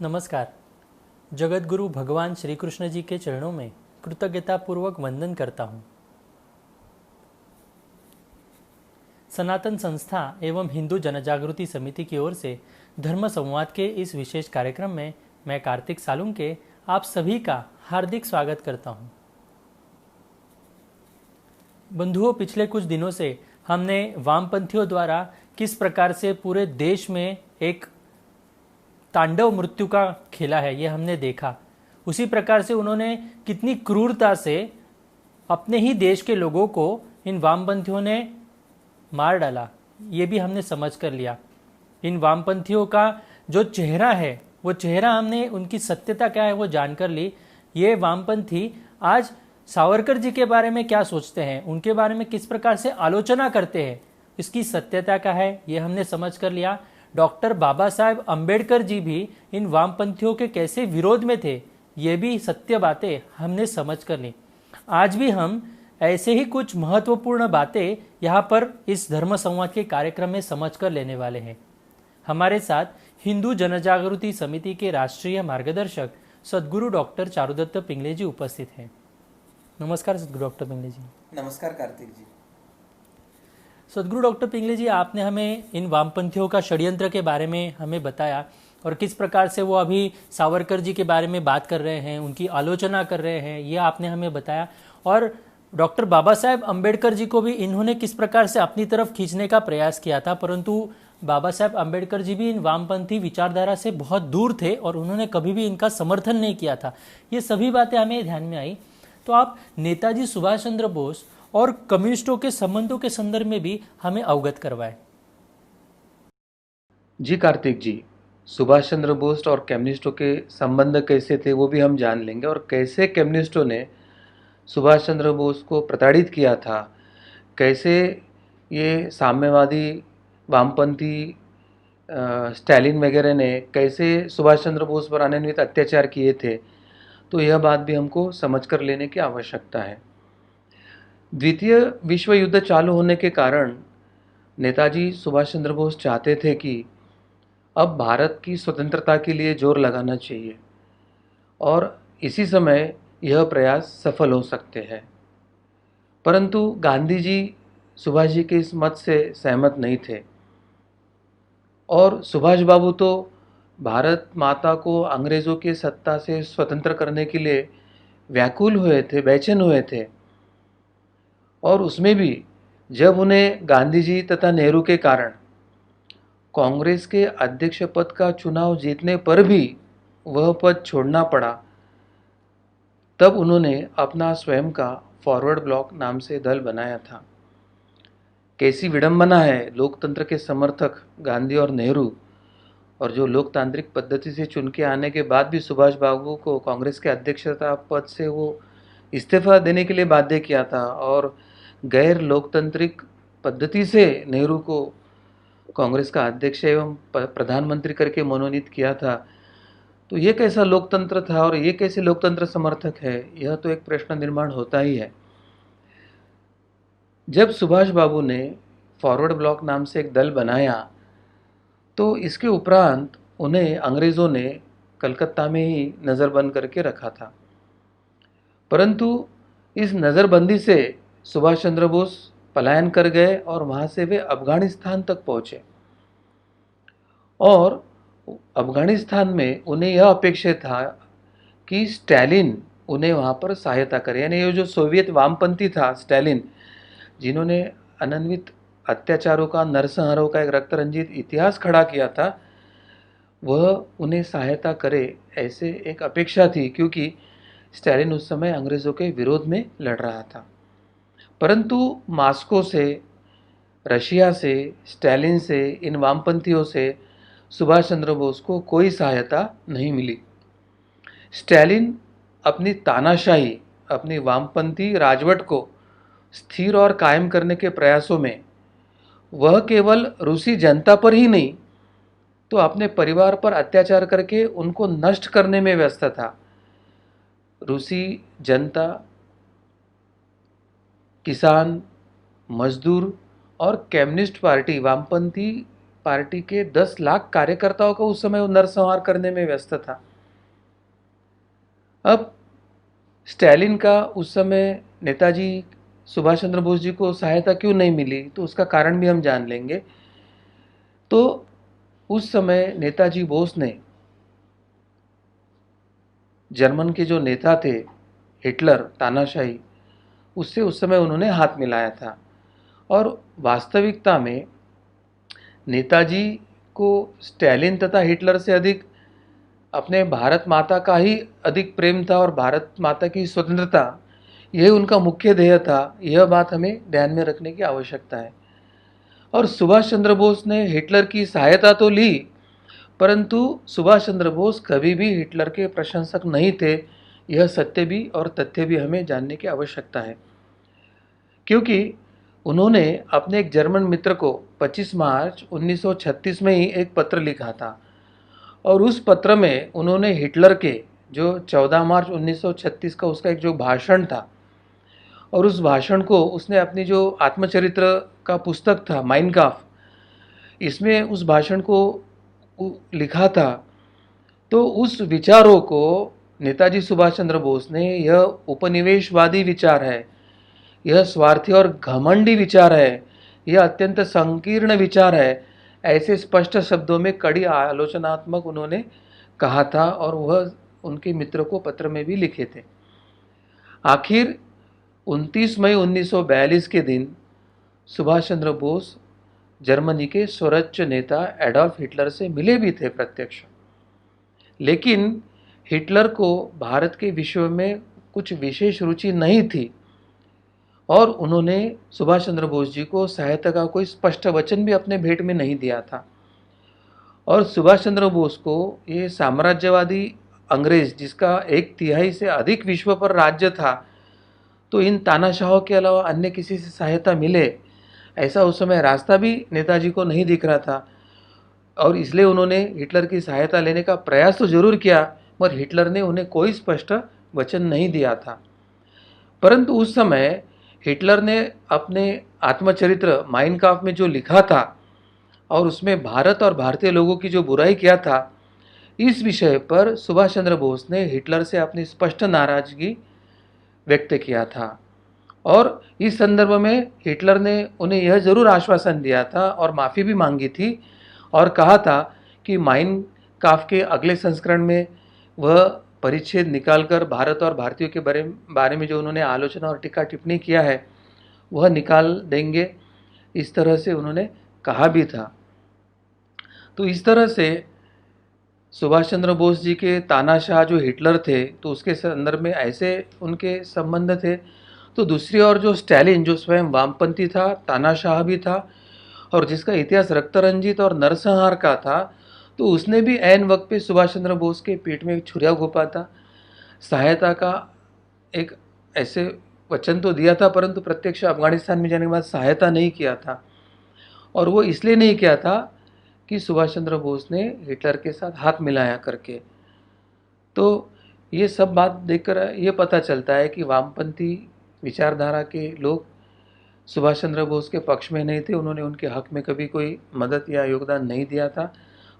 नमस्कार। जगत गुरु भगवान श्री कृष्ण जी के चरणों में कृतज्ञतापूर्वक वंदन करता हूँ। सनातन संस्था एवं हिंदू जनजागृति समिति की ओर से धर्म संवाद के इस विशेष कार्यक्रम में मैं कार्तिक सालुंके आप सभी का हार्दिक स्वागत करता हूँ। बंधुओं, पिछले कुछ दिनों से हमने वामपंथियों द्वारा किस प्रकार से पूरे देश में एक तांडव मृत्यु का खेला है, ये हमने देखा। उसी प्रकार से उन्होंने कितनी क्रूरता से अपने ही देश के लोगों को इन वामपंथियों ने मार डाला, ये भी हमने समझ कर लिया। इन वामपंथियों का जो चेहरा है, वो चेहरा हमने उनकी सत्यता क्या है वो जानकर ली। ये वामपंथी आज सावरकर जी के बारे में क्या सोचते हैं, उनके बारे में किस प्रकार से आलोचना करते हैं, इसकी सत्यता क्या है ये हमने समझ कर लिया। डॉक्टर बाबा साहेब अम्बेडकर जी भी इन वामपंथियों के कैसे विरोध में थे, ये भी सत्य बातें हमने समझ कर ली। आज भी हम ऐसे ही कुछ महत्वपूर्ण बातें यहाँ पर इस धर्म संवाद के कार्यक्रम में समझ कर लेने वाले हैं। हमारे साथ हिंदू जनजागृति समिति के राष्ट्रीय मार्गदर्शक सद्गुरु डॉक्टर चारुदत्त पिंगले जी उपस्थित हैं। नमस्कार सद्गुरु डॉक्टर पिंगले जी। नमस्कार कार्तिक जी। सद्गुरु डॉक्टर पिंगले जी, आपने हमें इन वामपंथियों का षड्यंत्र के बारे में हमें बताया और किस प्रकार से वो अभी सावरकर जी के बारे में बात कर रहे हैं, उनकी आलोचना कर रहे हैं, ये आपने हमें बताया। और डॉक्टर बाबा साहेब अम्बेडकर जी को भी इन्होंने किस प्रकार से अपनी तरफ खींचने का प्रयास किया था, परंतु बाबा साहेब अम्बेडकर जी भी इन वामपंथी विचारधारा से बहुत दूर थे और उन्होंने कभी भी इनका समर्थन नहीं किया था। ये सभी बातें हमें ध्यान में आई। तो आप नेताजी सुभाष चंद्र बोस और कम्युनिस्टों के संबंधों के संदर्भ में भी हमें अवगत करवाएं। जी कार्तिक जी, सुभाष चंद्र बोस और कम्युनिस्टों के संबंध कैसे थे वो भी हम जान लेंगे, और कैसे कम्युनिस्टों ने सुभाष चंद्र बोस को प्रताड़ित किया था, कैसे ये साम्यवादी वामपंथी स्टालिन वगैरह ने कैसे सुभाष चंद्र बोस पर अनियमित अत्याचार किए थे, तो यह बात भी हमको समझ कर लेने की आवश्यकता है। द्वितीय विश्व युद्ध चालू होने के कारण नेताजी सुभाष चंद्र बोस चाहते थे कि अब भारत की स्वतंत्रता के लिए जोर लगाना चाहिए, और इसी समय यह प्रयास सफल हो सकते हैं। परंतु गांधी जी सुभाष जी के इस मत से सहमत नहीं थे, और सुभाष बाबू तो भारत माता को अंग्रेज़ों की सत्ता से स्वतंत्र करने के लिए व्याकुल हुए थे, बेचैन हुए थे। और उसमें भी जब उन्हें गांधी जी तथा नेहरू के कारण कांग्रेस के अध्यक्ष पद का चुनाव जीतने पर भी वह पद छोड़ना पड़ा, तब उन्होंने अपना स्वयं का फॉरवर्ड ब्लॉक नाम से दल बनाया था। कैसी विडंबना है, लोकतंत्र के समर्थक गांधी और नेहरू, और जो लोकतांत्रिक पद्धति से चुन के आने के बाद भी सुभाष बाबू को कांग्रेस के अध्यक्षता पद से वो इस्तीफा देने के लिए बाध्य किया था, और गैर लोकतांत्रिक पद्धति से नेहरू को कांग्रेस का अध्यक्ष एवं प्रधानमंत्री करके मनोनीत किया था। तो ये कैसा लोकतंत्र था और ये कैसे लोकतंत्र समर्थक है, यह तो एक प्रश्न निर्माण होता ही है। जब सुभाष बाबू ने फॉरवर्ड ब्लॉक नाम से एक दल बनाया, तो इसके उपरांत उन्हें अंग्रेज़ों ने कलकत्ता में ही नज़रबंद करके रखा था। परंतु इस नज़रबंदी से सुभाष चंद्र बोस पलायन कर गए और वहाँ से वे अफ़गानिस्तान तक पहुँचे, और अफ़गानिस्तान में उन्हें यह अपेक्षा था कि स्टालिन उन्हें वहाँ पर सहायता करे। यानी ये जो सोवियत वामपंथी था स्टालिन, जिन्होंने अनन्वित अत्याचारों का, नरसंहारों का एक रक्तरंजित इतिहास खड़ा किया था, वह उन्हें सहायता करे, ऐसे एक अपेक्षा थी, क्योंकि स्टालिन उस समय अंग्रेज़ों के विरोध में लड़ रहा था। परंतु मास्को से, रशिया से, स्टालिन से, इन वामपंथियों से सुभाष चंद्र बोस को कोई सहायता नहीं मिली। स्टालिन अपनी तानाशाही, अपनी वामपंथी राजवट को स्थिर और कायम करने के प्रयासों में वह केवल रूसी जनता पर ही नहीं, तो अपने परिवार पर अत्याचार करके उनको नष्ट करने में व्यस्त था। रूसी जनता, किसान, मजदूर और कम्युनिस्ट पार्टी वामपंथी पार्टी के 10 लाख कार्यकर्ताओं का उस समय वो नरसंहार करने में व्यस्त था। अब स्टालिन का उस समय नेताजी सुभाष चंद्र बोस जी को सहायता क्यों नहीं मिली, तो उसका कारण भी हम जान लेंगे। तो उस समय नेताजी बोस ने जर्मन के जो नेता थे हिटलर तानाशाही, उससे उस समय उन्होंने हाथ मिलाया था। और वास्तविकता में नेताजी को स्टालिन तथा हिटलर से अधिक अपने भारत माता का ही अधिक प्रेम था और भारत माता की स्वतंत्रता, यह उनका मुख्य ध्येय था। यह बात हमें ध्यान में रखने की आवश्यकता है। और सुभाष चंद्र बोस ने हिटलर की सहायता तो ली, परंतु सुभाष चंद्र बोस कभी भी हिटलर के प्रशंसक नहीं थे। यह सत्य भी और तथ्य भी हमें जानने की आवश्यकता है, क्योंकि उन्होंने अपने एक जर्मन मित्र को 25 मार्च 1936 में ही एक पत्र लिखा था। और उस पत्र में उन्होंने हिटलर के जो 14 मार्च 1936 का उसका एक जो भाषण था, और उस भाषण को उसने अपनी जो आत्मचरित्र का पुस्तक था माइन काम्फ, इसमें उस भाषण को लिखा था। तो उस विचारों को नेताजी सुभाष चंद्र बोस ने, यह उपनिवेशवादी विचार है, यह स्वार्थी और घमंडी विचार है, यह अत्यंत संकीर्ण विचार है, ऐसे स्पष्ट शब्दों में कड़ी आलोचनात्मक उन्होंने कहा था। और वह उनके मित्र को पत्र में भी लिखे थे। आखिर 29 मई 1942 के दिन सुभाष चंद्र बोस जर्मनी के स्वराज्य नेता एडोल्फ हिटलर से मिले भी थे प्रत्यक्ष। लेकिन हिटलर को भारत के विषय में कुछ विशेष रुचि नहीं थी, और उन्होंने सुभाष चंद्र बोस जी को सहायता का कोई स्पष्ट वचन भी अपने भेंट में नहीं दिया था। और सुभाष चंद्र बोस को ये साम्राज्यवादी अंग्रेज, जिसका 1/3 से अधिक विश्व पर राज्य था, तो इन तानाशाहों के अलावा अन्य किसी से सहायता मिले, ऐसा उस समय रास्ता भी नेताजी को नहीं दिख रहा था। और इसलिए उन्होंने हिटलर की सहायता लेने का प्रयास तो जरूर किया, मगर हिटलर ने उन्हें कोई स्पष्ट वचन नहीं दिया था। परंतु उस समय हिटलर ने अपने आत्मचरित्र माइन काम्फ में जो लिखा था, और उसमें भारत और भारतीय लोगों की जो बुराई किया था, इस विषय पर सुभाष चंद्र बोस ने हिटलर से अपनी स्पष्ट नाराजगी व्यक्त किया था। और इस संदर्भ में हिटलर ने उन्हें यह जरूर आश्वासन दिया था और माफ़ी भी मांगी थी, और कहा था कि माइन काम्फ के अगले संस्करण में वह परिच्छेद निकालकर भारत और भारतीयों के बारे में जो उन्होंने आलोचना और टीका टिप्पणी किया है, वह निकाल देंगे, इस तरह से उन्होंने कहा भी था। तो इस तरह से सुभाष चंद्र बोस जी के तानाशाह जो हिटलर थे, तो उसके संदर्भ में ऐसे उनके संबंध थे। तो दूसरी ओर जो स्टालिन, जो स्वयं वामपंथी था, तानाशाह भी था, और जिसका इतिहास रक्तरंजित और नरसंहार का था, तो उसने भी ऐन वक्त पे सुभाष चंद्र बोस के पेट में एक छुरा घोंपा था। सहायता का एक ऐसे वचन तो दिया था, परंतु प्रत्यक्ष अफगानिस्तान में जाने के बाद सहायता नहीं किया था। और वो इसलिए नहीं किया था कि सुभाष चंद्र बोस ने हिटलर के साथ हाथ मिलाया करके। तो ये सब बात देखकर ये पता चलता है कि वामपंथी विचारधारा के लोग सुभाष चंद्र बोस के पक्ष में नहीं थे, उन्होंने उनके हक में कभी कोई मदद या योगदान नहीं दिया था।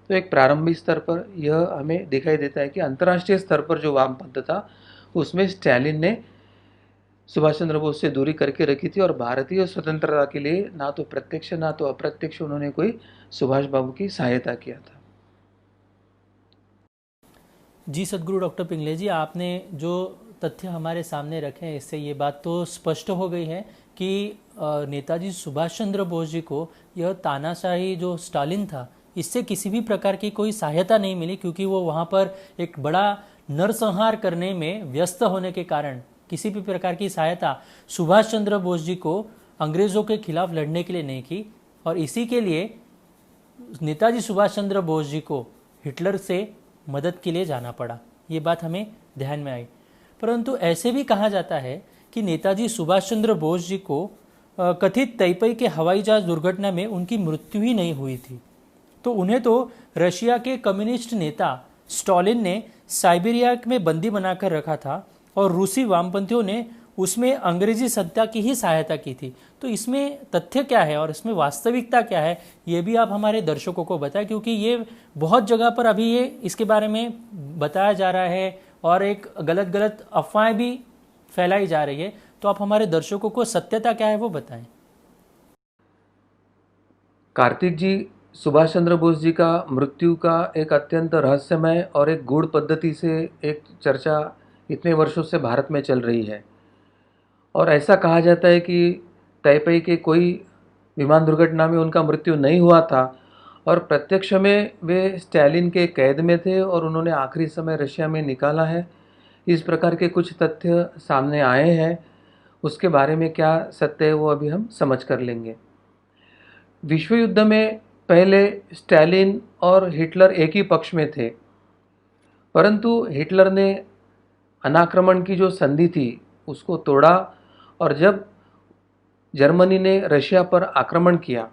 तो एक प्रारंभिक स्तर पर यह हमें दिखाई देता है कि अंतर्राष्ट्रीय स्तर पर जो वामपंथ था, उसमें स्टालिन ने सुभाष चंद्र बोस से दूरी करके रखी थी, और भारतीय स्वतंत्रता के लिए ना तो प्रत्यक्ष ना तो अप्रत्यक्ष उन्होंने कोई सुभाष बाबू की सहायता किया था। जी सदगुरु डॉक्टर पिंगले जी, आपने जो तथ्य हमारे सामने रखे हैं, इससे ये बात तो स्पष्ट हो गई है कि नेताजी सुभाष चंद्र बोस जी को यह तानाशाही जो स्टालिन था, इससे किसी भी प्रकार की कोई सहायता नहीं मिली, क्योंकि वो वहाँ पर एक बड़ा नरसंहार करने में व्यस्त होने के कारण किसी भी प्रकार की सहायता सुभाष चंद्र बोस जी को अंग्रेज़ों के खिलाफ लड़ने के लिए नहीं की। और इसी के लिए नेताजी सुभाष चंद्र बोस जी को हिटलर से मदद के लिए जाना पड़ा। ये बात हमें ध्यान में आई। परंतु ऐसे भी कहा जाता है कि नेताजी सुभाष चंद्र बोस जी को कथित तैपई के हवाई जहाज दुर्घटना में उनकी मृत्यु ही नहीं हुई थी, तो उन्हें तो रशिया के कम्युनिस्ट नेता स्टालिन ने साइबेरिया में बंदी बनाकर रखा था, और रूसी वामपंथियों ने उसमें अंग्रेजी सत्ता की ही सहायता की थी। तो इसमें तथ्य क्या है और इसमें वास्तविकता क्या है, ये भी आप हमारे दर्शकों को बताएं, क्योंकि ये बहुत जगह पर अभी ये इसके बारे में बताया जा रहा है और एक गलत गलत अफवाहें भी फैलाई जा रही है। तो आप हमारे दर्शकों को सत्यता क्या है वो बताएं। कार्तिक जी, सुभाष चंद्र बोस जी का मृत्यु का एक अत्यंत रहस्यमय और एक गूढ़ पद्धति से एक चर्चा इतने वर्षों से भारत में चल रही है। और ऐसा कहा जाता है कि ताइपेई के कोई विमान दुर्घटना में उनका मृत्यु नहीं हुआ था और प्रत्यक्ष में वे स्टालिन के कैद में थे और उन्होंने आखिरी समय रशिया में निकाला है। इस प्रकार के कुछ तथ्य सामने आए हैं। उसके बारे में क्या सत्य है वो अभी हम समझ कर लेंगे। विश्व युद्ध में पहले स्टालिन और हिटलर एक ही पक्ष में थे, परंतु हिटलर ने अनाक्रमण की जो संधि थी उसको तोड़ा और जब जर्मनी ने रशिया पर आक्रमण किया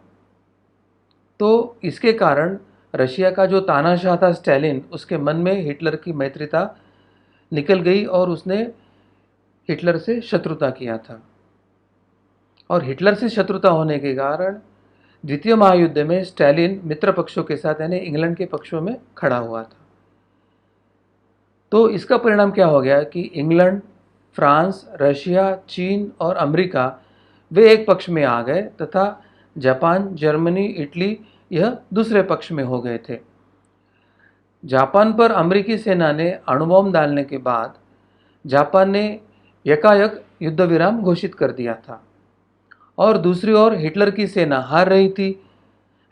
तो इसके कारण रशिया का जो तानाशाह था स्टालिन, उसके मन में हिटलर की मैत्रीता निकल गई और उसने हिटलर से शत्रुता किया था। और हिटलर से शत्रुता होने के कारण द्वितीय महायुद्ध में स्टालिन मित्र पक्षों के साथ यानी इंग्लैंड के पक्षों में खड़ा हुआ था। तो इसका परिणाम क्या हो गया कि इंग्लैंड, फ्रांस, रशिया, चीन और अमेरिका वे एक पक्ष में आ गए तथा जापान, जर्मनी, इटली यह दूसरे पक्ष में हो गए थे। जापान पर अमेरिकी सेना ने अणुबॉम्ब डालने के बाद जापान ने एकाएक युद्ध विराम घोषित कर दिया था और दूसरी ओर हिटलर की सेना हार रही थी।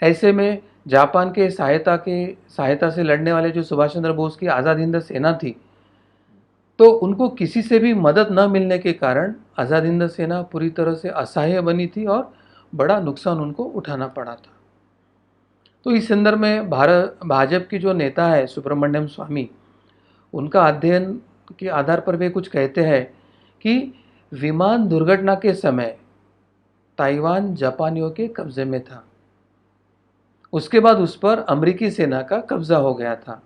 ऐसे में जापान के सहायता से लड़ने वाले जो सुभाष चंद्र बोस की आज़ाद हिंद सेना थी, तो उनको किसी से भी मदद न मिलने के कारण आज़ाद हिंद सेना पूरी तरह से असहाय बनी थी और बड़ा नुकसान उनको उठाना पड़ा था। तो इस संदर्भ में भाजपा की जो नेता है सुब्रमण्यम स्वामी, उनका अध्ययन के आधार पर वे कुछ कहते हैं कि विमान दुर्घटना के समय ताइवान जापानियों के कब्जे में था, उसके बाद उस पर अमेरिकी सेना का कब्जा हो गया था।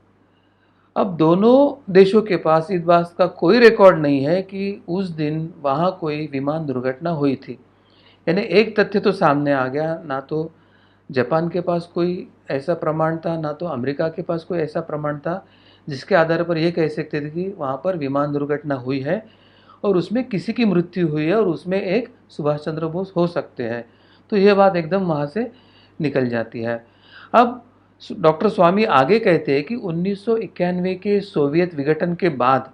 अब दोनों देशों के पास इस बात का कोई रिकॉर्ड नहीं है कि उस दिन वहाँ कोई विमान दुर्घटना हुई थी। यानी एक तथ्य तो सामने आ गया, ना तो जापान के पास कोई ऐसा प्रमाण था, ना तो अमेरिका के पास कोई ऐसा प्रमाण था जिसके आधार पर यह कह सकते थे कि वहाँ पर विमान दुर्घटना हुई है और उसमें किसी की मृत्यु हुई है और उसमें एक सुभाष चंद्र बोस हो सकते हैं। तो यह बात एकदम वहाँ से निकल जाती है। अब डॉक्टर स्वामी आगे कहते हैं कि 1991 के सोवियत विघटन के बाद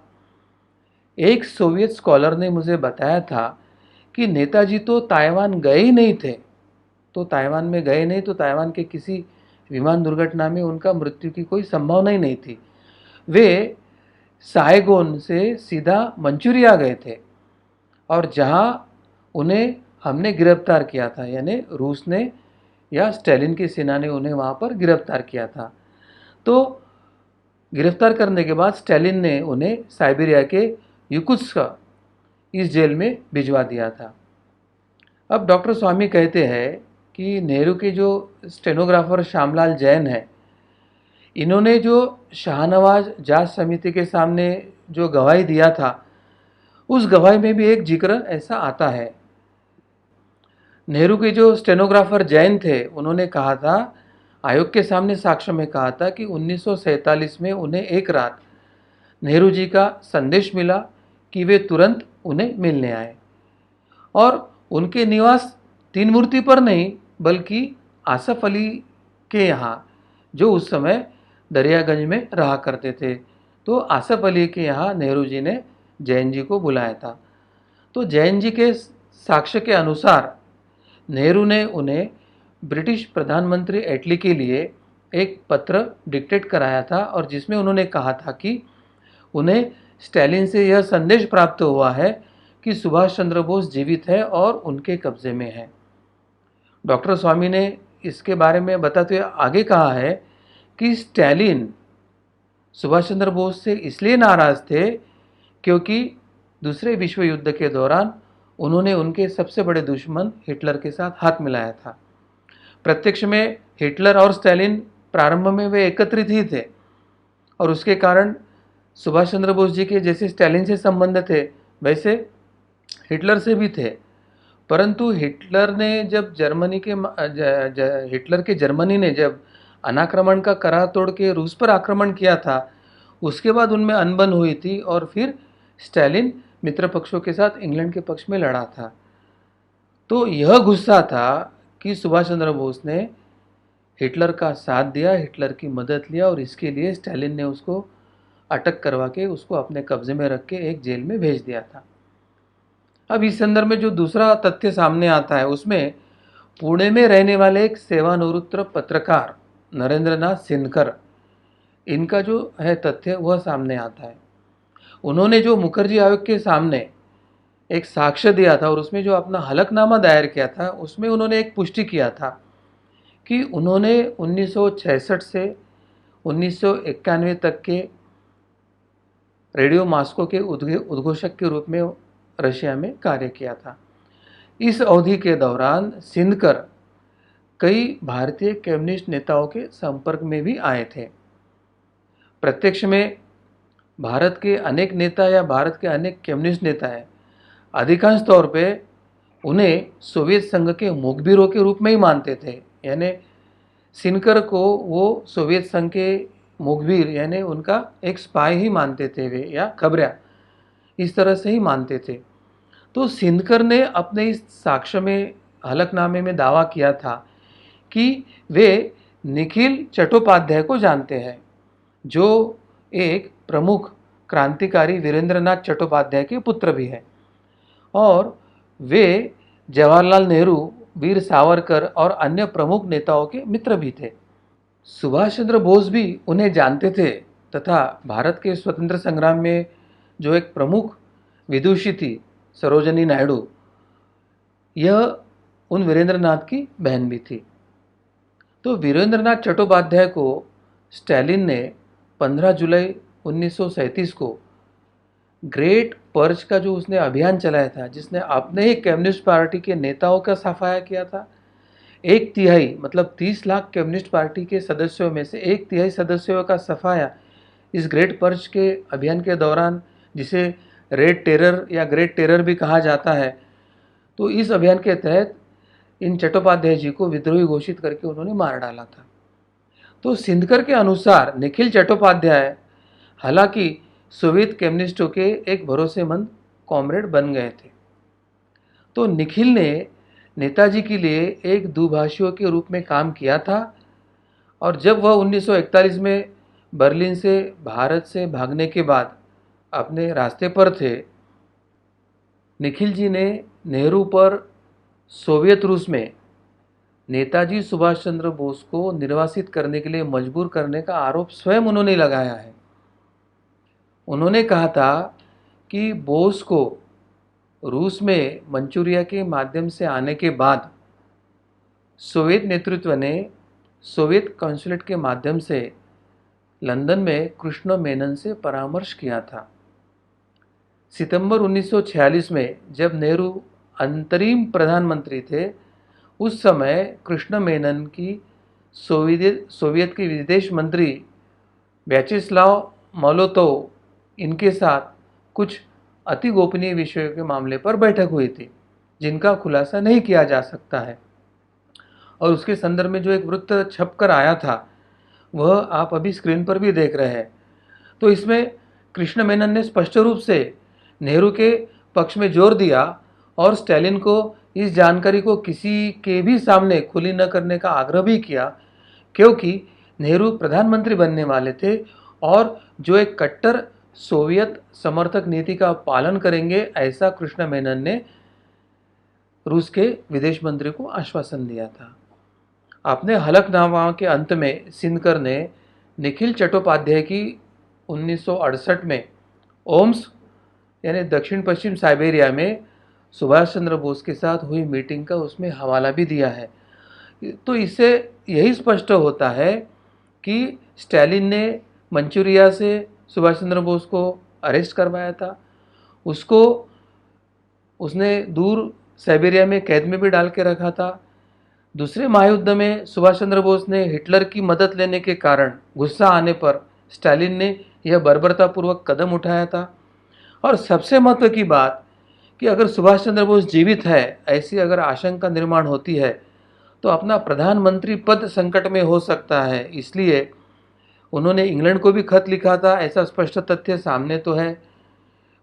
एक सोवियत स्कॉलर ने मुझे बताया था कि नेताजी तो ताइवान गए ही नहीं थे, तो ताइवान में गए नहीं, तो ताइवान के किसी विमान दुर्घटना में उनका मृत्यु की कोई संभावना ही नहीं थी। वे साइगोन से सीधा मंचूरिया गए थे और जहां उन्हें हमने गिरफ्तार किया था, यानी रूस ने या स्टालिन की सेना ने उन्हें वहां पर गिरफ्तार किया था। तो गिरफ्तार करने के बाद स्टालिन ने उन्हें साइबेरिया के युकुत्स्क इस जेल में भिजवा दिया था। अब डॉक्टर स्वामी कहते हैं कि नेहरू के जो स्टेनोग्राफर श्यामलाल जैन है, इन्होंने जो शाहनवाज जांच समिति के सामने जो गवाही दिया था, उस गवाही में भी एक जिक्र ऐसा आता है। नेहरू के जो स्टेनोग्राफर जैन थे, उन्होंने कहा था, आयोग के सामने साक्ष्य में कहा था कि 1947 में उन्हें एक रात नेहरू जी का संदेश मिला कि वे तुरंत उन्हें मिलने आए और उनके निवास तीन मूर्ति पर नहीं बल्कि आसफ अली के यहाँ, जो उस समय दरियागंज में रहा करते थे, तो आसफ अली के यहाँ नेहरू जी ने जैन जी को बुलाया था। तो जैन जी के साक्ष्य के अनुसार नेहरू ने उन्हें ब्रिटिश प्रधानमंत्री एटली के लिए एक पत्र डिक्टेट कराया था और जिसमें उन्होंने कहा था कि उन्हें स्टालिन से यह संदेश प्राप्त हुआ है कि सुभाष चंद्र बोस जीवित है और उनके कब्जे में है। डॉक्टर स्वामी ने इसके बारे में बताते हुए आगे कहा है कि स्टालिन सुभाष चंद्र बोस से इसलिए नाराज थे क्योंकि दूसरे विश्व युद्ध के दौरान उन्होंने उनके सबसे बड़े दुश्मन हिटलर के साथ हाथ मिलाया था। प्रत्यक्ष में हिटलर और स्टालिन प्रारंभ में वे एकत्रित ही थे और उसके कारण सुभाष चंद्र बोस जी के जैसे स्टालिन से संबंध थे, वैसे हिटलर से भी थे, परंतु हिटलर ने जब हिटलर के जर्मनी ने जब अनाक्रमण का करार तोड़ के रूस पर आक्रमण किया था, उसके बाद उनमें अनबन हुई थी और फिर स्टालिन मित्र पक्षों के साथ इंग्लैंड के पक्ष में लड़ा था। तो यह गुस्सा था कि सुभाष चंद्र बोस ने हिटलर का साथ दिया, हिटलर की मदद लिया और इसके लिए स्टालिन ने उसको अटक करवा के उसको अपने कब्जे में रख के एक जेल में भेज दिया था। अब इस संदर्भ में जो दूसरा तथ्य सामने आता है उसमें पुणे में रहने वाले एक सेवानिवृत्त पत्रकार नरेंद्रनाथ सिनकर, इनका जो है तथ्य वह सामने आता है। उन्होंने जो मुखर्जी आयोग के सामने एक साक्ष्य दिया था और उसमें जो अपना हलफनामा दायर किया था, उसमें उन्होंने एक पुष्टि किया था कि उन्होंने 1966 से 1991 तक के रेडियो मॉस्को के उद्घोषक के रूप में रशिया में कार्य किया था। इस अवधि के दौरान सिंधकर कई भारतीय कम्युनिस्ट नेताओं के संपर्क में भी आए थे। प्रत्यक्ष में भारत के अनेक नेता या भारत के अनेक कम्युनिस्ट नेता हैं, अधिकांश तौर पे उन्हें सोवियत संघ के मुखबिरों के रूप में ही मानते थे। यानी सिनकर को वो सोवियत संघ के मुखबिर यानी उनका एक स्पाई ही मानते थे वे, या खबरिया इस तरह से ही मानते थे। तो सिनकर ने अपने इस साक्ष्य में हलफनामे में दावा किया था कि वे निखिल चट्टोपाध्याय को जानते हैं, जो एक प्रमुख क्रांतिकारी वीरेंद्रनाथ चट्टोपाध्याय के पुत्र भी हैं, और वे जवाहरलाल नेहरू, वीर सावरकर और अन्य प्रमुख नेताओं के मित्र भी थे। सुभाष चंद्र बोस भी उन्हें जानते थे तथा भारत के स्वतंत्र संग्राम में जो एक प्रमुख विदुषी थी सरोजिनी नायडू, यह उन वीरेंद्रनाथ की बहन भी थी। तो वीरेंद्रनाथ चट्टोपाध्याय को स्टालिन ने 15 जुलाई 1937 को ग्रेट पर्च का जो उसने अभियान चलाया था, जिसने अपने ही कम्युनिस्ट पार्टी के नेताओं का सफाया किया था, 1/3 मतलब 30 लाख कम्युनिस्ट पार्टी के सदस्यों में से 1/3 सदस्यों का सफाया इस ग्रेट पर्च के अभियान के दौरान, जिसे रेड टेरर या ग्रेट टेरर भी कहा जाता है, तो इस अभियान के तहत इन चट्टोपाध्याय जी को विद्रोही घोषित करके उन्होंने मार डाला था। तो सिंधकर के अनुसार निखिल चट्टोपाध्याय हालांकि सोवियत कम्युनिस्टों के एक भरोसेमंद कॉमरेड बन गए थे। तो निखिल ने नेताजी के लिए एक दुभाषियों के रूप में काम किया था, और जब वह 1941 में बर्लिन से भारत से भागने के बाद अपने रास्ते पर थे, निखिल जी ने नेहरू पर सोवियत रूस में नेताजी सुभाष चंद्र बोस को निर्वासित करने के लिए मजबूर करने का आरोप स्वयं उन्होंने लगाया है। उन्होंने कहा था कि बोस को रूस में मंचूरिया के माध्यम से आने के बाद सोवियत नेतृत्व ने सोवियत कॉन्सुलेट के माध्यम से लंदन में कृष्ण मेनन से परामर्श किया था। सितंबर 1946 में जब नेहरू अंतरिम प्रधानमंत्री थे, उस समय कृष्ण मेनन की सोवियत के विदेश मंत्री व्याचेस्लाव मोलोतोव इनके साथ कुछ अति गोपनीय विषयों के मामले पर बैठक हुई थी, जिनका खुलासा नहीं किया जा सकता है। और उसके संदर्भ में जो एक वृत्त छपकर आया था, वह आप अभी स्क्रीन पर भी देख रहे हैं। तो इसमें कृष्ण मेनन ने स्पष्ट रूप से नेहरू के पक्ष में जोर दिया और स्टालिन को इस जानकारी को किसी के भी सामने खुली न करने का आग्रह भी किया, क्योंकि नेहरू प्रधानमंत्री बनने वाले थे और जो एक कट्टर सोवियत समर्थक नीति का पालन करेंगे, ऐसा कृष्ण मेनन ने रूस के विदेश मंत्री को आश्वासन दिया था। अपने हलफनामा के अंत में सिंधकर ने निखिल चट्टोपाध्याय की 1968 में ओम्स्क यानी दक्षिण पश्चिम साइबेरिया में सुभाष चंद्र बोस के साथ हुई मीटिंग का उसमें हवाला भी दिया है। तो इससे यही स्पष्ट होता है कि स्टालिन ने मंचूरिया से सुभाष चंद्र बोस को अरेस्ट करवाया था, उसको उसने दूर साइबेरिया में कैद में भी डाल के रखा था। दूसरे महायुद्ध में सुभाष चंद्र बोस ने हिटलर की मदद लेने के कारण गुस्सा आने पर स्टालिन ने यह बर्बरतापूर्वक कदम उठाया था। और सबसे महत्व की बात कि अगर सुभाष चंद्र बोस जीवित है, ऐसी अगर आशंका निर्माण होती है तो अपना प्रधानमंत्री पद संकट में हो सकता है। इसलिए उन्होंने इंग्लैंड को भी खत लिखा था, ऐसा स्पष्ट तथ्य सामने तो है।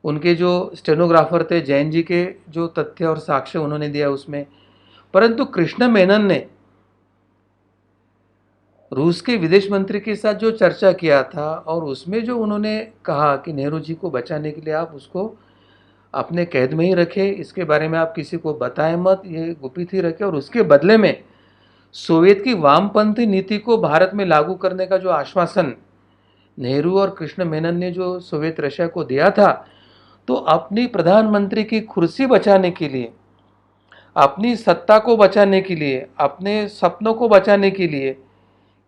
उनके जो स्टेनोग्राफर थे जैन जी के जो तथ्य और साक्ष्य उन्होंने दिया उसमें, परंतु कृष्ण मेनन ने रूस के विदेश मंत्री के साथ जो चर्चा किया था और उसमें जो उन्होंने कहा कि नेहरू जी को बचाने के लिए आप उसको अपने कैद में ही रखें, इसके बारे में आप किसी को बताएं मत, ये गुपित ही रखें, और उसके बदले में सोवियत की वामपंथी नीति को भारत में लागू करने का जो आश्वासन नेहरू और कृष्ण मेनन ने जो सोवियत रशिया को दिया था, तो अपनी प्रधानमंत्री की कुर्सी बचाने के लिए, अपनी सत्ता को बचाने के लिए, अपने सपनों को बचाने के लिए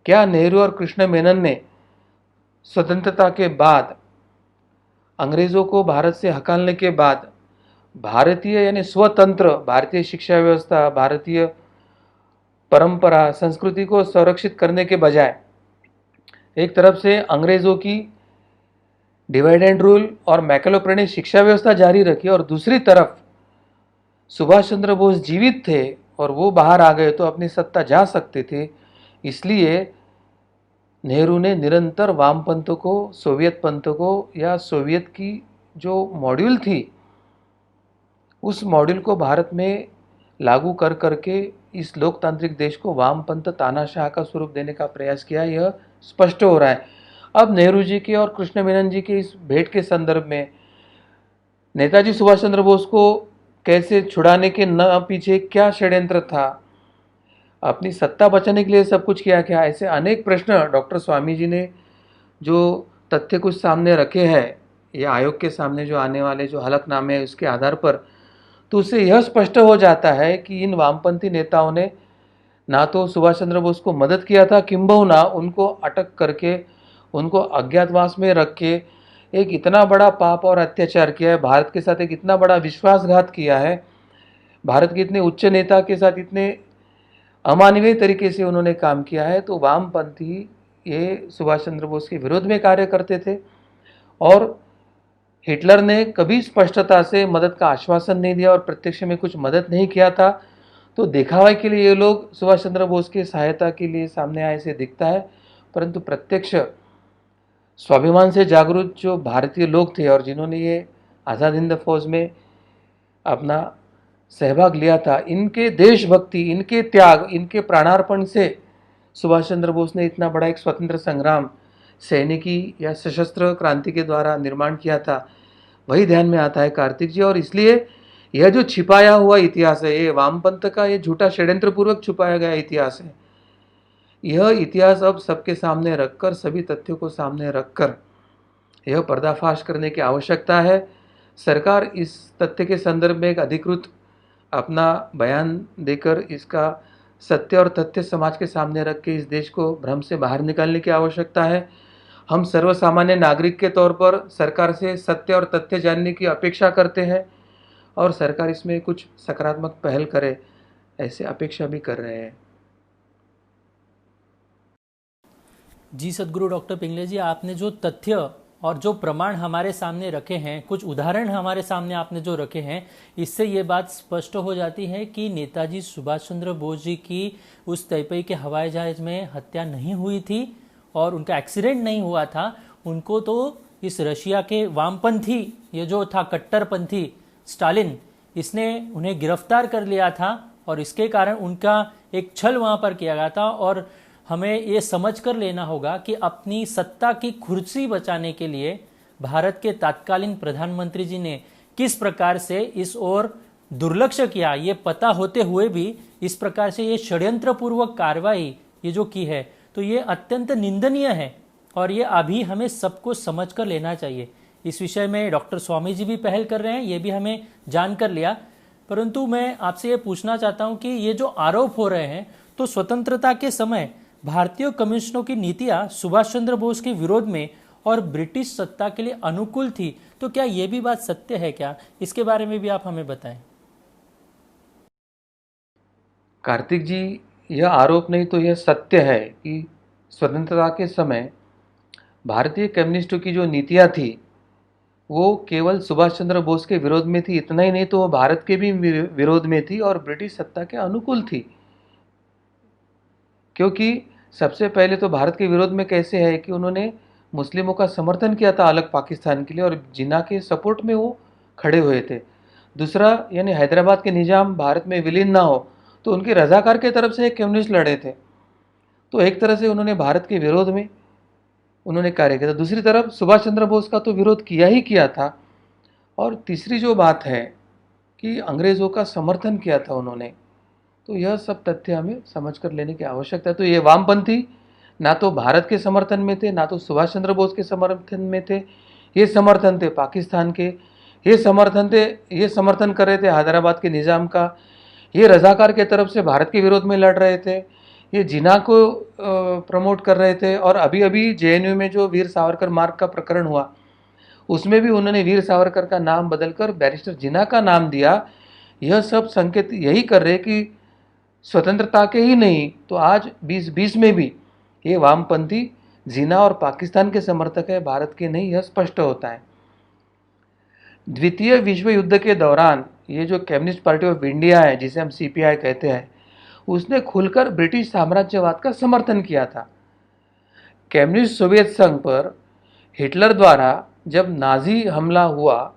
क्या नेहरू और कृष्ण मेनन ने स्वतंत्रता के बाद, अंग्रेज़ों को भारत से हकालने के बाद, भारतीय यानी स्वतंत्र भारतीय शिक्षा व्यवस्था, भारतीय परंपरा संस्कृति को संरक्षित करने के बजाय एक तरफ से अंग्रेज़ों की डिवाइड एंड रूल और मैकेलो शिक्षा व्यवस्था जारी रखी और दूसरी तरफ सुभाष चंद्र बोस जीवित थे और वो बाहर आ गए तो अपनी सत्ता जा सकते थे। इसलिए नेहरू ने निरंतर वामपंथ को, सोवियत पंथ को या सोवियत की जो मॉड्यूल थी उस मॉड्यूल को भारत में लागू कर करके इस लोकतांत्रिक देश को वामपंथ तानाशाह का स्वरूप देने का प्रयास किया। यह स्पष्ट हो रहा है अब नेहरू जी के और कृष्ण मेनन जी के इस भेंट के संदर्भ में। नेताजी सुभाष चंद्र बोस को कैसे छुड़ाने के न पीछे क्या षड्यंत्र था, अपनी सत्ता बचाने के लिए सब कुछ किया क्या, ऐसे अनेक प्रश्न डॉक्टर स्वामी जी ने जो तथ्य कुछ सामने रखे हैं, ये आयोग के सामने जो आने वाले जो हलफनामे है उसके आधार पर, तो उससे यह स्पष्ट हो जाता है कि इन वामपंथी नेताओं ने ना तो सुभाष चंद्र बोस को मदद किया था, किंबहुना उनको अटक करके, उनको अज्ञातवास में रख के एक इतना बड़ा पाप और अत्याचार किया है, भारत के साथ एक इतना बड़ा विश्वासघात किया है, भारत के इतने उच्च नेता के साथ इतने अमानवीय तरीके से उन्होंने काम किया है। तो वामपंथी ये सुभाष चंद्र बोस के विरोध में कार्य करते थे और हिटलर ने कभी स्पष्टता से मदद का आश्वासन नहीं दिया और प्रत्यक्ष में कुछ मदद नहीं किया था। तो दिखावे के लिए ये लोग सुभाष चंद्र बोस की सहायता के लिए सामने आए से दिखता है, परंतु प्रत्यक्ष स्वाभिमान से जागरूक जो भारतीय लोग थे और जिन्होंने ये आज़ाद हिंद फौज में अपना सहभाग लिया था, इनके देशभक्ति, इनके त्याग, इनके प्राणार्पण से सुभाष चंद्र बोस ने इतना बड़ा एक स्वतंत्र संग्राम सैनिकी या सशस्त्र क्रांति के द्वारा निर्माण किया था, वही ध्यान में आता है कार्तिक जी। और इसलिए यह जो छिपाया हुआ इतिहास है, ये वामपंथ का ये झूठा षड्यंत्र पूर्वक छुपाया गया इतिहास है, यह इतिहास अब सबके सामने रखकर, सभी तथ्यों को सामने रखकर यह पर्दाफाश करने की आवश्यकता है। सरकार इस तथ्य के संदर्भ में एक अधिकृत अपना बयान देकर इसका सत्य और तथ्य समाज के सामने रख के इस देश को भ्रम से बाहर निकालने की आवश्यकता है। हम सर्वसामान्य नागरिक के तौर पर सरकार से सत्य और तथ्य जानने की अपेक्षा करते हैं और सरकार इसमें कुछ सकारात्मक पहल करे, ऐसे अपेक्षा भी कर रहे हैं। जी सदगुरु डॉक्टर पिंगले जी, आपने जो तथ्य और जो प्रमाण हमारे सामने रखे हैं, कुछ उदाहरण हमारे सामने आपने जो रखे हैं, इससे ये बात स्पष्ट हो जाती है कि नेताजी सुभाष चंद्र बोस जी की उस तैपई के हवाई जहाज में हत्या नहीं हुई थी और उनका एक्सीडेंट नहीं हुआ था। उनको तो इस रशिया के वामपंथी, ये जो था कट्टरपंथी स्टालिन, इसने उन्हें गिरफ्तार कर लिया था और इसके कारण उनका एक छल वहाँ पर किया गया था। और हमें ये समझ कर लेना होगा कि अपनी सत्ता की कुर्सी बचाने के लिए भारत के तत्कालीन प्रधानमंत्री जी ने किस प्रकार से इस ओर दुर्लक्ष्य किया, ये पता होते हुए भी इस प्रकार से ये षड्यंत्रपूर्वक कार्रवाई ये जो की है, तो ये अत्यंत निंदनीय है और ये अभी हमें सबको समझ कर लेना चाहिए। इस विषय में डॉक्टर स्वामी जी भी पहल कर रहे हैं, ये भी हमें जान कर लिया। परंतु मैं आपसे ये पूछना चाहता हूँ कि ये जो आरोप हो रहे हैं, तो स्वतंत्रता के समय भारतीय कम्युनिस्टों की नीतियां सुभाष चंद्र बोस के विरोध में और ब्रिटिश सत्ता के लिए अनुकूल थी, तो क्या यह भी बात सत्य है क्या? इसके बारे में भी आप हमें बताएं। कार्तिक जी, यह आरोप नहीं तो यह सत्य है कि स्वतंत्रता के समय भारतीय कम्युनिस्टों की जो नीतियां थी वो केवल सुभाष चंद्र बोस के विरोध में थी, इतना ही नहीं तो वो भारत के भी विरोध में थी और ब्रिटिश सत्ता के अनुकूल थी। क्योंकि सबसे पहले तो भारत के विरोध में कैसे है कि उन्होंने मुस्लिमों का समर्थन किया था अलग पाकिस्तान के लिए और जिन्ना के सपोर्ट में वो खड़े हुए थे। दूसरा, यानी हैदराबाद के निज़ाम भारत में विलीन ना हो तो उनकी रजाकार के तरफ से एक कम्युनिस्ट लड़े थे। तो एक तरह से उन्होंने भारत के विरोध में उन्होंने कार्य किया था। दूसरी तरफ सुभाष चंद्र बोस का तो विरोध किया ही किया था। और तीसरी जो बात है कि अंग्रेज़ों का समर्थन किया था उन्होंने। तो यह सब तथ्य हमें समझ कर लेने की आवश्यकता है। तो ये वामपंथी ना तो भारत के समर्थन में थे, ना तो सुभाष चंद्र बोस के समर्थन में थे। ये समर्थन थे पाकिस्तान के, ये समर्थन कर रहे थे हैदराबाद के निज़ाम का। ये रजाकार के तरफ से भारत के विरोध में लड़ रहे थे। ये जिन्ना को प्रमोट कर रहे थे। और अभी अभी जेएनयू में जो वीर सावरकर मार्ग का प्रकरण हुआ उसमें भी उन्होंने वीर सावरकर का नाम बदलकर बैरिस्टर जिन्ना का नाम दिया। यह सब संकेत यही कर रहे कि स्वतंत्रता के ही नहीं तो आज 2020 में भी ये वामपंथी जिन्ना और पाकिस्तान के समर्थक है, भारत के नहीं, यह स्पष्ट होता है। द्वितीय विश्व युद्ध के दौरान ये जो कम्युनिस्ट पार्टी ऑफ इंडिया है, जिसे हम सीपीआई कहते हैं, उसने खुलकर ब्रिटिश साम्राज्यवाद का समर्थन किया था। कम्युनिस्ट सोवियत संघ पर हिटलर द्वारा जब नाजी हमला हुआ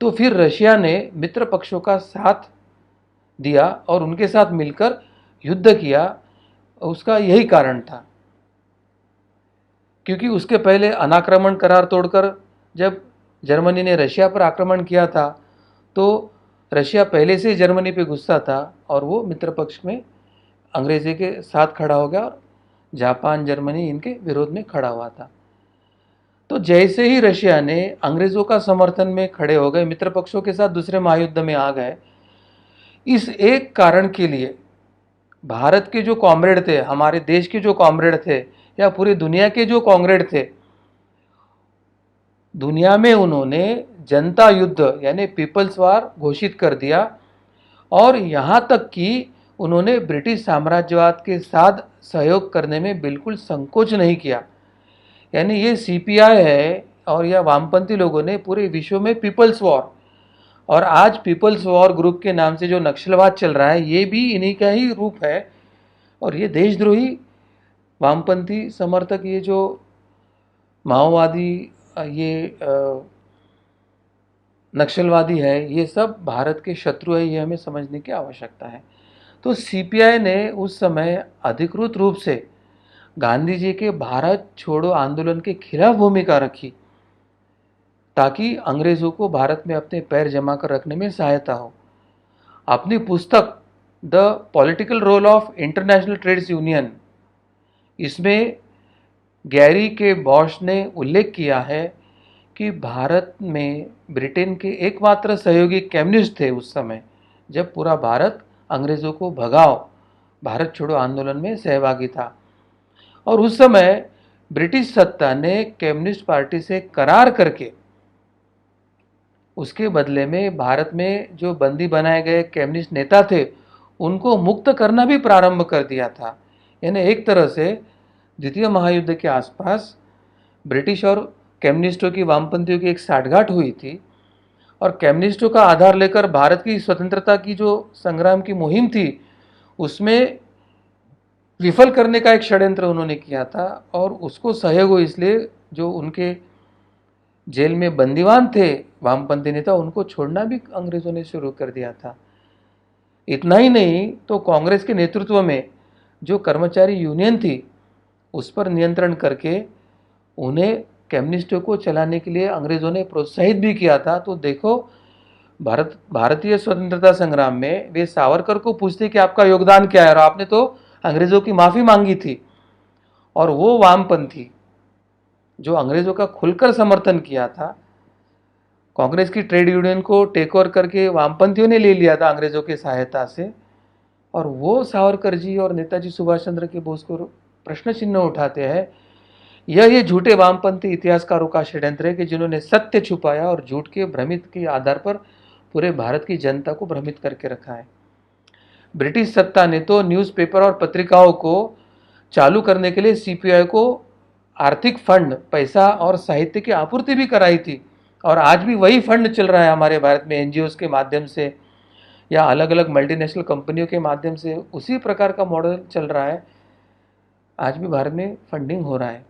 तो फिर रशिया ने मित्र पक्षों का साथ दिया और उनके साथ मिलकर युद्ध किया। उसका यही कारण था, क्योंकि उसके पहले अनाक्रमण करार तोड़कर जब जर्मनी ने रशिया पर आक्रमण किया था तो रशिया पहले से जर्मनी पे गुस्सा था और वो मित्र पक्ष में अंग्रेज़ी के साथ खड़ा हो गया और जापान, जर्मनी इनके विरोध में खड़ा हुआ था। तो जैसे ही रशिया ने अंग्रेज़ों का समर्थन में खड़े हो गए, मित्र पक्षों के साथ दूसरे महायुद्ध में आ गए, इस एक कारण के लिए भारत के जो कॉमरेड थे, हमारे देश के जो कॉमरेड थे या पूरी दुनिया के जो कॉमरेड थे, दुनिया में उन्होंने जनता युद्ध यानी पीपल्स वार घोषित कर दिया। और यहाँ तक कि उन्होंने ब्रिटिश साम्राज्यवाद के साथ सहयोग करने में बिल्कुल संकोच नहीं किया। यानी ये सीपीआई है और यह वामपंथी लोगों ने पूरे विश्व में पीपल्स वॉर, और आज पीपल्स वॉर ग्रुप के नाम से जो नक्सलवाद चल रहा है ये भी इन्हीं का ही रूप है। और ये देशद्रोही वामपंथी समर्थक, ये जो माओवादी, ये नक्सलवादी है, ये सब भारत के शत्रु है, ये हमें समझने की आवश्यकता है। तो सीपीआई ने उस समय अधिकृत रूप से गांधी जी के भारत छोड़ो आंदोलन के खिलाफ भूमिका रखी ताकि अंग्रेज़ों को भारत में अपने पैर जमा कर रखने में सहायता हो। अपनी पुस्तक the political role of international trades union, इसमें गैरी के बॉश ने उल्लेख किया है कि भारत में ब्रिटेन के एकमात्र सहयोगी कम्युनिस्ट थे उस समय जब पूरा भारत अंग्रेज़ों को भगाओ भारत छोड़ो आंदोलन में सहभागी था। और उस समय ब्रिटिश सत्ता ने कम्युनिस्ट पार्टी से करार करके उसके बदले में भारत में जो बंदी बनाए गए कम्युनिस्ट नेता थे उनको मुक्त करना भी प्रारंभ कर दिया था। यानी एक तरह से द्वितीय महायुद्ध के आसपास ब्रिटिश और कम्युनिस्टों की, वामपंथियों की एक साठगांठ हुई थी और कम्युनिस्टों का आधार लेकर भारत की स्वतंत्रता की जो संग्राम की मुहिम थी उसमें विफल करने का एक षड्यंत्र उन्होंने किया था। और उसको सहयोग हो इसलिए जो उनके जेल में बंदीवान थे वामपंथी नेता, उनको छोड़ना भी अंग्रेज़ों ने शुरू कर दिया था। इतना ही नहीं तो कांग्रेस के नेतृत्व में जो कर्मचारी यूनियन थी उस पर नियंत्रण करके उन्हें कम्युनिस्टों को चलाने के लिए अंग्रेज़ों ने प्रोत्साहित भी किया था। तो देखो, भारतीय स्वतंत्रता संग्राम में वे सावरकर को पूछते कि आपका योगदान क्या है, और आपने तो अंग्रेज़ों की माफ़ी मांगी थी। और वो वामपंथी जो अंग्रेज़ों का खुलकर समर्थन किया था, कांग्रेस की ट्रेड यूनियन को टेक ओवर करके वामपंथियों ने ले लिया था अंग्रेज़ों की सहायता से। और वो सावरकर जी और नेताजी सुभाष चंद्र के बोस को प्रश्न चिन्ह उठाते हैं। ये झूठे वामपंथी इतिहासकारों का षड्यंत्र है कि जिन्होंने सत्य छुपाया और झूठ के भ्रमित के आधार पर पूरे भारत की जनता को भ्रमित करके रखा है। ब्रिटिश सत्ता ने तो न्यूज़पेपर और पत्रिकाओं को चालू करने के लिए सीपीआई को आर्थिक फंड, पैसा और साहित्य की आपूर्ति भी कराई थी और आज भी वही फंड चल रहा है हमारे भारत में एनजीओ के माध्यम से या अलग अलग मल्टीनेशनल कंपनियों के माध्यम से, उसी प्रकार का मॉडल चल रहा है, आज भी भारत में फंडिंग हो रहा है।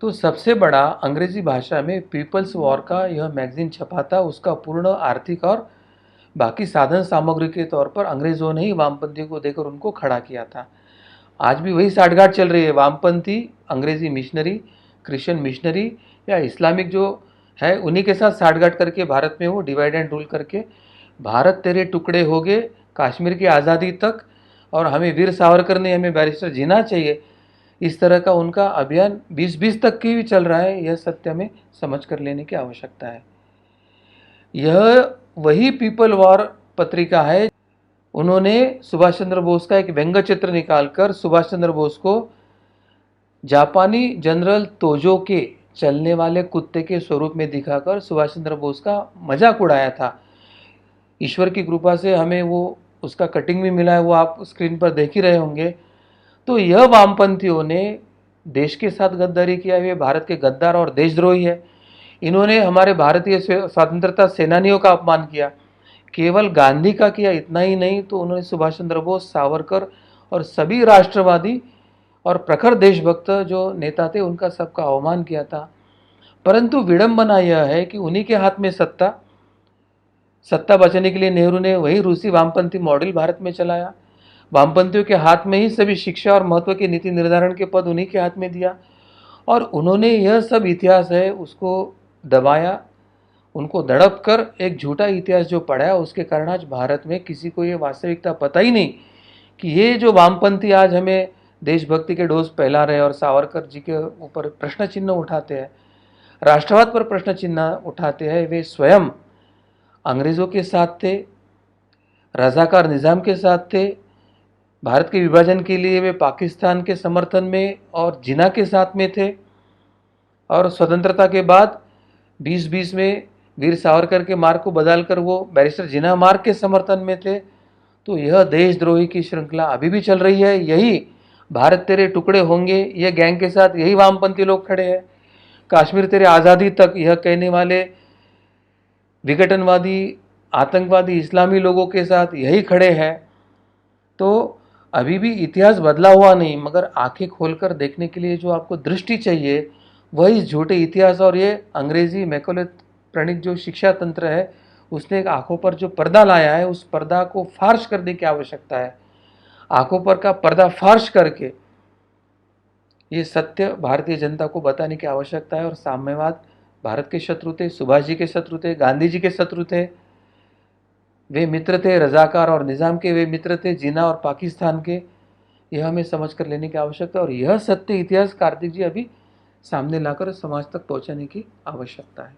तो सबसे बड़ा अंग्रेजी भाषा में पीपल्स वॉर का यह मैगजीन छपा था। उसका पूर्ण आर्थिक और बाकी साधन सामग्री के तौर पर अंग्रेजों ने ही वामपंथियों को देकर उनको खड़ा किया था। आज भी वही साठगांठ चल रही है। वामपंथी अंग्रेजी मिशनरी, क्रिश्चियन मिशनरी या इस्लामिक जो है उन्हीं के साथ साठगांठ करके भारत में वो डिवाइड एंड रूल करके भारत तेरे टुकड़े हो गए, कश्मीर की आज़ादी तक, और हमें वीर सावरकर ने हमें बैरिस्टर जीना चाहिए, इस तरह का उनका अभियान 2020 तक की भी चल रहा है। यह सत्य हमें समझ कर लेने की आवश्यकता है। यह वही पीपल वॉर पत्रिका है। उन्होंने सुभाष चंद्र बोस का एक व्यंग्य चित्र निकालकर सुभाष चंद्र बोस को जापानी जनरल तोजो के चलने वाले कुत्ते के स्वरूप में दिखाकर सुभाष चंद्र बोस का मजाक उड़ाया था। ईश्वर की कृपा से हमें वो उसका कटिंग भी मिला है, वो आप स्क्रीन पर देख ही रहे होंगे। तो यह वामपंथियों ने देश के साथ गद्दारी किया है, भारत के गद्दार और देशद्रोही है। इन्होंने हमारे भारतीय स्वतंत्रता सेनानियों का अपमान किया, केवल गांधी का किया इतना ही नहीं, तो उन्होंने सुभाष चंद्र बोस, सावरकर और सभी राष्ट्रवादी और प्रखर देशभक्त जो नेता थे उनका सबका अवमान किया था। परंतु विडंबना यह है कि उन्हीं के हाथ में सत्ता बचाने के लिए नेहरू ने वही रूसी वामपंथी मॉडल भारत में चलाया। वामपंथियों के हाथ में ही सभी शिक्षा और महत्व के नीति निर्धारण के पद उन्हीं के हाथ में दिया, और उन्होंने यह सब इतिहास है उसको दबाया, उनको दड़प कर एक झूठा इतिहास जो पढ़ाया, उसके कारण आज भारत में किसी को ये वास्तविकता पता ही नहीं कि ये जो वामपंथी आज हमें देशभक्ति के डोज फैला रहे और सावरकर जी के ऊपर प्रश्न चिन्ह उठाते हैं, राष्ट्रवाद पर प्रश्न चिन्ह उठाते हैं, वे स्वयं अंग्रेज़ों के साथ थे, रजाकार निज़ाम के साथ थे। भारत के विभाजन के लिए वे पाकिस्तान के समर्थन में और जिन्ना के साथ में थे, और स्वतंत्रता के बाद 2020 में वीर सावरकर के मार्ग को बदलकर वो बैरिस्टर जिन्ना मार्ग के समर्थन में थे। तो यह देशद्रोही की श्रृंखला अभी भी चल रही है। यही भारत तेरे टुकड़े होंगे, यह गैंग के साथ यही वामपंथी लोग खड़े हैं। कश्मीर तेरे आज़ादी तक यह कहने वाले विघटनवादी, आतंकवादी, इस्लामी लोगों के साथ यही खड़े हैं। तो अभी भी इतिहास बदला हुआ नहीं, मगर आंखें खोलकर देखने के लिए जो आपको दृष्टि चाहिए वह इस झूठे इतिहास और ये अंग्रेजी मैकोले प्रणीत जो शिक्षा तंत्र है उसने एक आंखों पर जो पर्दा लाया है, उस पर्दा को फार्श करने की आवश्यकता है। आंखों पर का पर्दा फार्श करके ये सत्य भारतीय जनता को बताने की आवश्यकता है। और साम्यवाद भारत के शत्रु थे, सुभाष जी के शत्रु थे, गांधी जी के शत्रु थे, वे मित्र थे, रजाकार और निज़ाम के वे मित्र थे, जिन्ना और पाकिस्तान के। यह हमें समझ कर लेने की आवश्यकता है, और यह सत्य इतिहास कार्तिक जी अभी सामने लाकर समाज तक पहुंचाने की आवश्यकता है।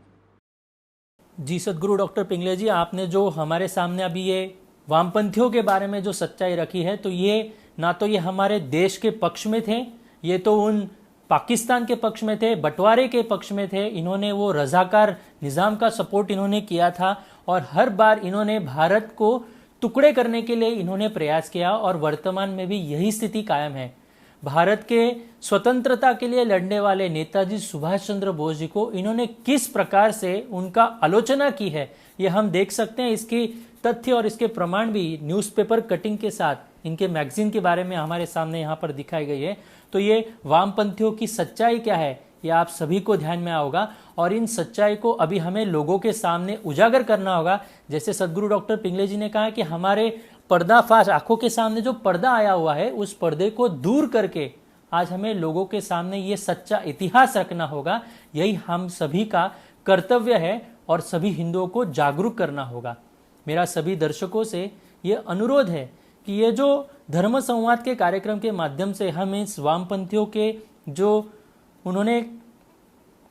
जी सदगुरु डॉक्टर पिंगले जी, आपने जो हमारे सामने अभी ये वामपंथियों के बारे में जो सच्चाई रखी है, तो ये ना तो ये हमारे देश के पक्ष में थे, ये तो उन पाकिस्तान के पक्ष में थे, बंटवारे के पक्ष में थे। इन्होंने वो रजाकार निज़ाम का सपोर्ट इन्होंने किया था, और हर बार इन्होंने भारत को टुकड़े करने के लिए इन्होंने प्रयास किया, और वर्तमान में भी यही स्थिति कायम है। भारत के स्वतंत्रता के लिए लड़ने वाले नेताजी सुभाष चंद्र बोस जी को इन्होंने किस प्रकार से उनका आलोचना की है, ये हम देख सकते हैं। इसकी तथ्य और इसके प्रमाण भी न्यूज़पेपर कटिंग के साथ इनके मैगजीन के बारे में हमारे सामने यहाँ पर दिखाई गई है। तो ये वामपंथियों की सच्चाई क्या है, ये आप सभी को ध्यान में आओगा, और इन सच्चाई को अभी हमें लोगों के सामने उजागर करना होगा। जैसे सदगुरु डॉक्टर पिंगले जी ने कहा कि हमारे पर्दाफाश, आंखों के सामने जो पर्दा आया हुआ है, उस पर्दे को दूर करके आज हमें लोगों के सामने ये सच्चा इतिहास रखना होगा। यही हम सभी का कर्तव्य है, और सभी हिंदुओं को जागरूक करना होगा। मेरा सभी दर्शकों से ये अनुरोध है कि ये जो धर्म संवाद के कार्यक्रम के माध्यम से हम इस वामपंथियों के जो उन्होंने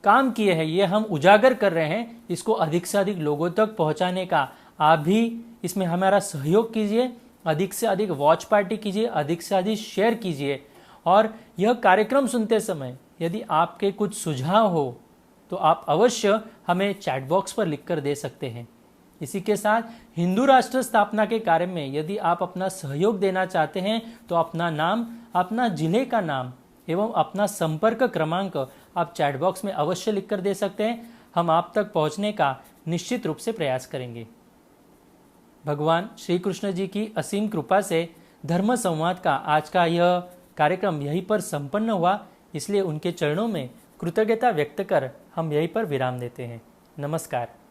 काम किए हैं, ये हम उजागर कर रहे हैं, इसको अधिक से अधिक लोगों तक पहुंचाने का आप भी इसमें हमारा सहयोग कीजिए। अधिक से अधिक वॉच पार्टी कीजिए, अधिक से अधिक शेयर कीजिए, और यह कार्यक्रम सुनते समय यदि आपके कुछ सुझाव हो तो आप अवश्य हमें चैट बॉक्स पर लिखकर दे सकते हैं। इसी के साथ हिंदू राष्ट्र स्थापना के कार्य में यदि आप अपना सहयोग देना चाहते हैं तो अपना नाम, अपना जिले का नाम एवं अपना संपर्क क्रमांक आप चैट बॉक्स में अवश्य लिखकर दे सकते हैं। हम आप तक पहुंचने का निश्चित रूप से प्रयास करेंगे। भगवान श्री कृष्ण जी की असीम कृपा से धर्म संवाद का आज का यह कार्यक्रम यहीं पर संपन्न हुआ, इसलिए उनके चरणों में कृतज्ञता व्यक्त कर हम यहीं पर विराम देते हैं। नमस्कार।